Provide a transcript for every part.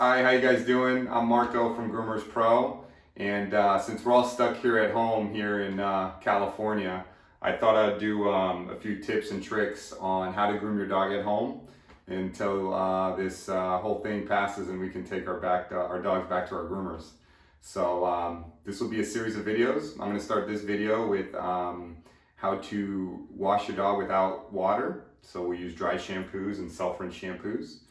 Hi, how you guys doing? I'm Marco from Groomers Pro, and since we're all stuck here at home here in California, I thought I'd do a few tips and tricks on how to groom your dog at home until this whole thing passes and we can take our dogs back to our groomers. So this will be a series of videos. I'm going to start this video with how to wash your dog without water. So we use dry shampoos and self-rinse shampoos.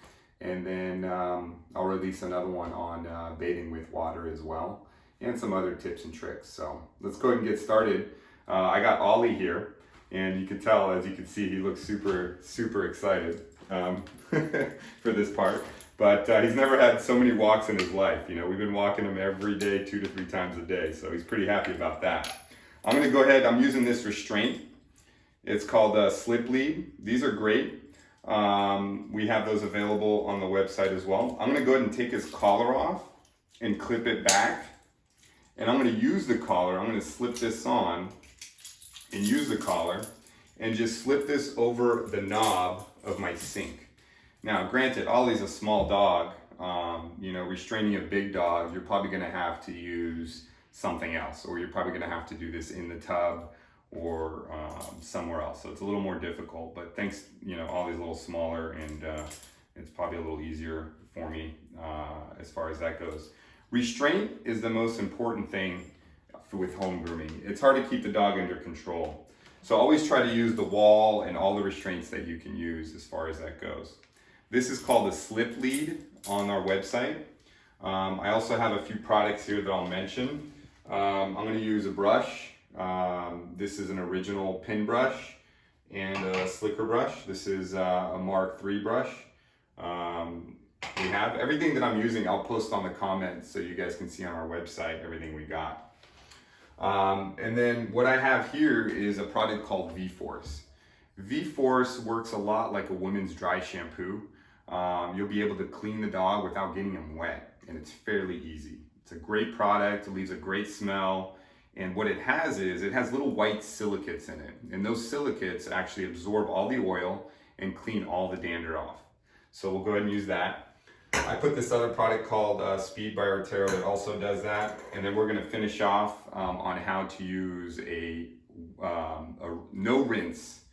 And then I'll release another one on bathing with water as well, and some other tips and tricks. So let's go ahead and get started. I got Ollie here, and you can tell, as you can see, he looks super excited for this part. But he's never had so many walks in his life. You know, we've been walking him every day, 2 to 3 times a day. So he's pretty happy about that. I'm gonna go ahead, I'm using this restraint. It's called a slip lead. These are great. We have those available on the website as well. I'm gonna go ahead and take his collar off and clip it back. And I'm gonna use the collar, I'm gonna slip this on and use the collar and just slip this over the knob of my sink. Now, granted, Ollie's a small dog. You know, restraining a big dog, you're probably gonna have to use something else, or you're probably gonna have to do this in the tub or somewhere else. So it's a little more difficult, but thanks, you know, Ollie's a little smaller and it's probably a little easier for me as far as that goes. Restraint is the most important thing with home grooming. It's hard to keep the dog under control. So always try to use the wall and all the restraints that you can use as far as that goes. This is called a slip lead on our website. I also have a few products here that I'll mention. I'm gonna use a brush. This is an original pin brush and a slicker brush. This is a Mark III brush. We have everything that I'm using. I'll post on the comments so you guys can see on our website everything we got. And then what I have here is a product called V-Force. V-Force works a lot like a women's dry shampoo. You'll be able to clean the dog without getting him wet, and it's fairly easy. It's a great product. It leaves a great smell. And what it has is, it has little white silicates in it. And those silicates actually absorb all the oil and clean all the dander off. So we'll go ahead and use that. I put this other product called Speed by Artero that also does that. And then we're gonna finish off on how to use a no rinse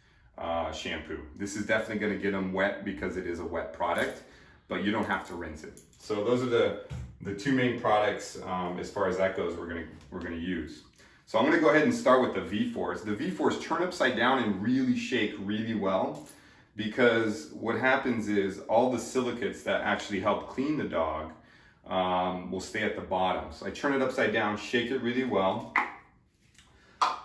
shampoo. This is definitely gonna get them wet because it is a wet product, but you don't have to rinse it. So those are the 2 main products as far as that goes we're gonna use. So I'm gonna go ahead and start with the V-Force. The V-Force, turn upside down and really shake really well, because what happens is all the silicates that actually help clean the dog will stay at the bottom. So I turn it upside down, shake it really well.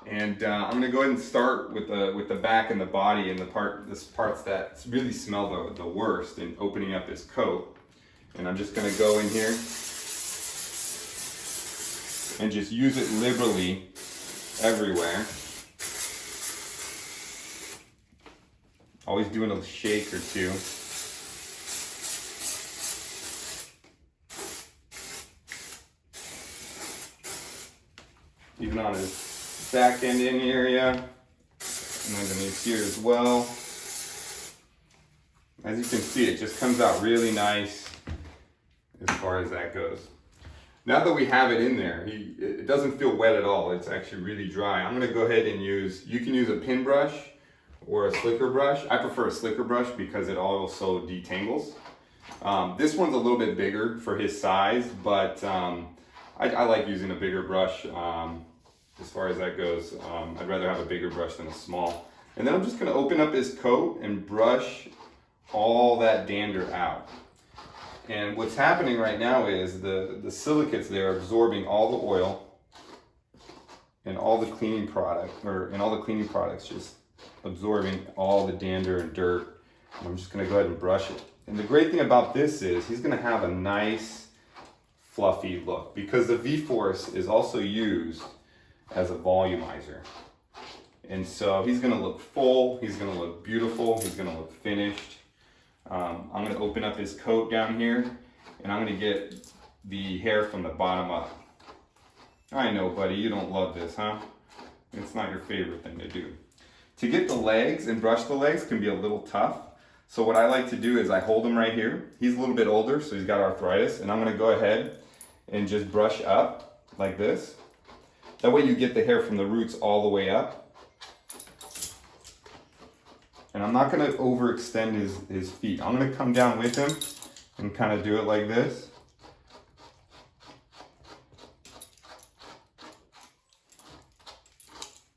And I'm gonna go ahead and start with the back and the body and the parts that really smell the worst, and opening up this coat. And I'm just gonna go in here and just use it liberally everywhere. Always doing a shake or 2. Even on his back end in area, and underneath here as well. As you can see, it just comes out really nice as far as that goes. Now that we have it in there, it doesn't feel wet at all. It's actually really dry. I'm gonna go ahead and you can use a pin brush or a slicker brush. I prefer a slicker brush because it also detangles. This one's a little bit bigger for his size, but I like using a bigger brush as far as that goes. I'd rather have a bigger brush than a small. And then I'm just gonna open up his coat and brush all that dander out. And what's happening right now is the silicates there are absorbing all the oil and all the cleaning product, and all the cleaning products just absorbing all the dander and dirt. And I'm just gonna go ahead and brush it. And the great thing about this is he's gonna have a nice fluffy look, because the V-Force is also used as a volumizer. And so he's gonna look full, he's gonna look beautiful, he's gonna look finished. I'm gonna open up his coat down here, and I'm gonna get the hair from the bottom up. I know, buddy, you don't love this, huh? It's not your favorite thing to do. To get the legs and brush the legs can be a little tough. So what I like to do is I hold him right here. He's a little bit older, so he's got arthritis, and I'm gonna go ahead and just brush up like this. That way you get the hair from the roots all the way up. And I'm not gonna overextend his feet. I'm gonna come down with him and kind of do it like this.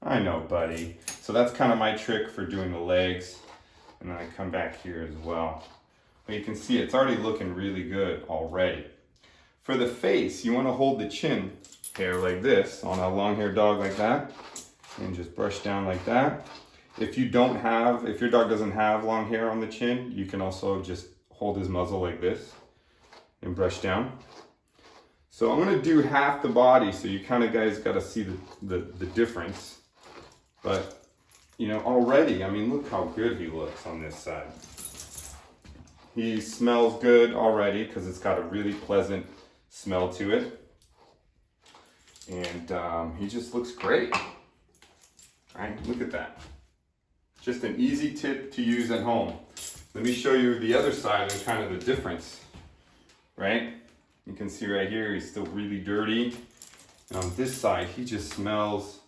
I know, buddy. So that's kind of my trick for doing the legs. And then I come back here as well. But you can see it's already looking really good already. For the face, you want to hold the chin hair like this on a long haired dog like that. And just brush down like that. If your dog doesn't have long hair on the chin, you can also just hold his muzzle like this and brush down. So I'm going to do half the body, so you kind of guys got to see the difference. But, you know, already, I mean, look how good he looks on this side. He smells good already because it's got a really pleasant smell to it. And he just looks great. All right, look at that. Just an easy tip to use at home. Let me show you the other side and kind of the difference, right? You can see right here, he's still really dirty. And on this side, he just smells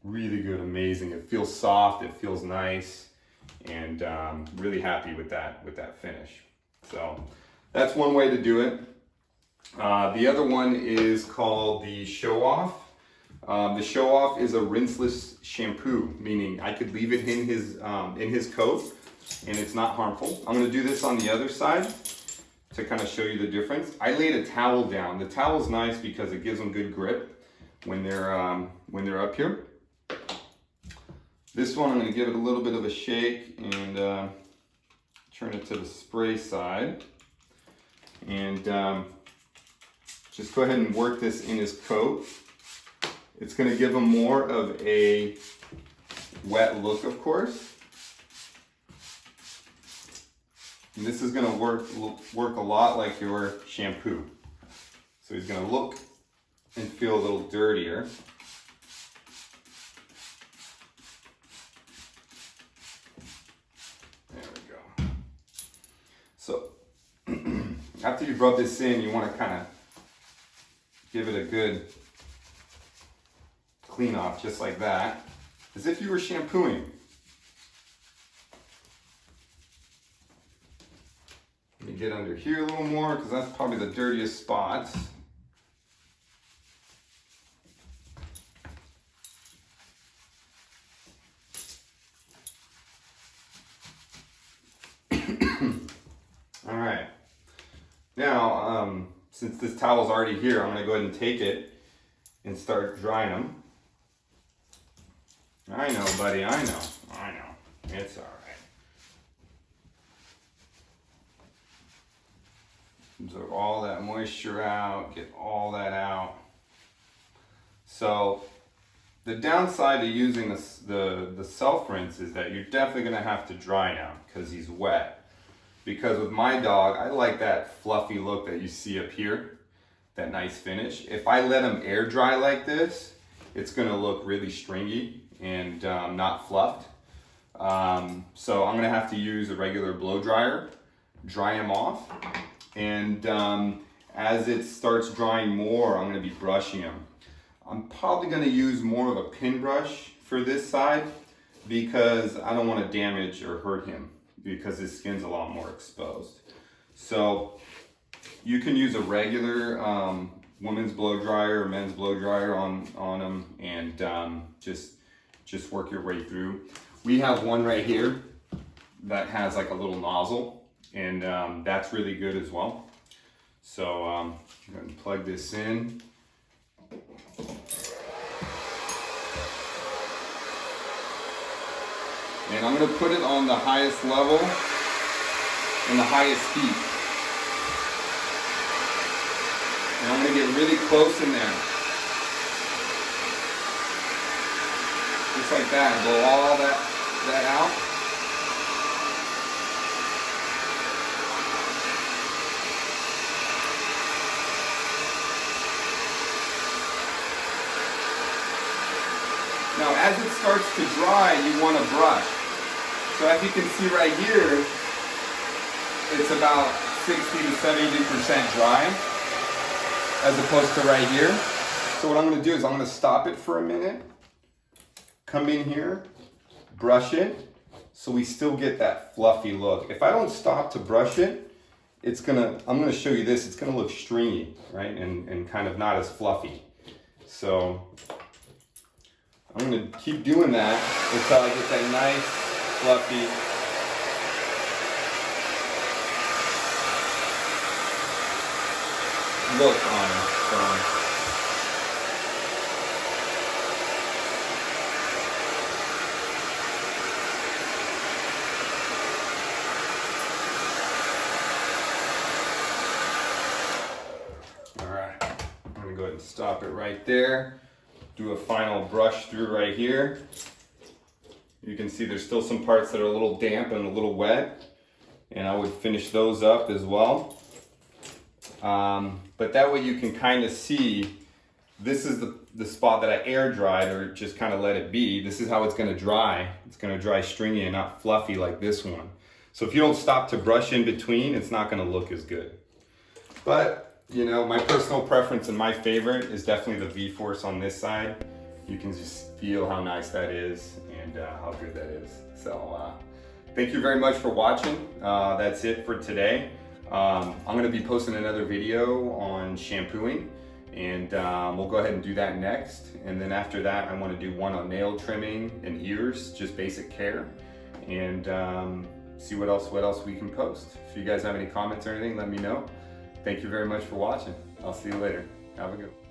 really good, amazing. It feels soft, it feels nice, and really happy with that finish. So that's one way to do it. The other one is called the show off. The show off is a rinseless shampoo, meaning I could leave it in his coat and it's not harmful. I'm going to do this on the other side to kind of show you the difference. I laid a towel down. The towel is nice because it gives them good grip when they're up here. This one I'm going to give it a little bit of a shake and turn it to the spray side. And just go ahead and work this in his coat. It's going to give him more of a wet look, of course. And this is going to work a lot like your shampoo. So he's going to look and feel a little dirtier. So after you rub this in, you want to kind of give it a good clean off just like that, as if you were shampooing. Let me get under here a little more because that's probably the dirtiest spots. All right. Now, since this towel's already here, I'm going to go ahead and take it and start drying them. I know, buddy, I know. It's all right. Absorb all that moisture out, get all that out. So, the downside to using the self-rinse is that you're definitely going to have to dry now because he's wet. Because with my dog, I like that fluffy look that you see up here, that nice finish. If I let him air dry like this, it's gonna look really stringy and not fluffed. So I'm gonna have to use a regular blow dryer, dry him off. And as it starts drying more, I'm gonna be brushing him. I'm probably gonna use more of a pin brush for this side because I don't wanna damage or hurt him, because his skin's a lot more exposed. So you can use a regular women's blow dryer or men's blow dryer on them and just work your way through. We have one right here that has like a little nozzle, and that's really good as well. So I'm going to plug this in. And I'm going to put it on the highest level and the highest heat. And I'm going to get really close in there. Just like that. Blow all that out. Now as it starts to dry, you want to brush. So as you can see right here, it's about 60 to 70% dry as opposed to right here. So what I'm going to do is I'm going to stop it for a minute, come in here, brush it, so we still get that fluffy look. If I don't stop to brush it, I'm going to show you this, it's going to look stringy, right? And kind of not as fluffy. So I'm going to keep doing that until I get that nice, fluffy, look on it. So, go ahead and stop it right there. Do a final brush through right here. You can see there's still some parts that are a little damp and a little wet, and I would finish those up as well. But that way you can kind of see, this is the spot that I air dried or just kind of let it be. This is how it's going to dry. It's going to dry stringy and not fluffy like this one. So if you don't stop to brush in between, it's not going to look as good. But you know, my personal preference and my favorite is definitely the V-Force on this side. You can just feel how nice that is and how good that is. So thank you very much for watching. That's it for today. I'm going to be posting another video on shampooing, and we'll go ahead and do that next. And then after that, I want to do one on nail trimming and ears, just basic care, and see what else we can post. If you guys have any comments or anything, let me know. Thank you very much for watching. I'll see you later. Have a good one.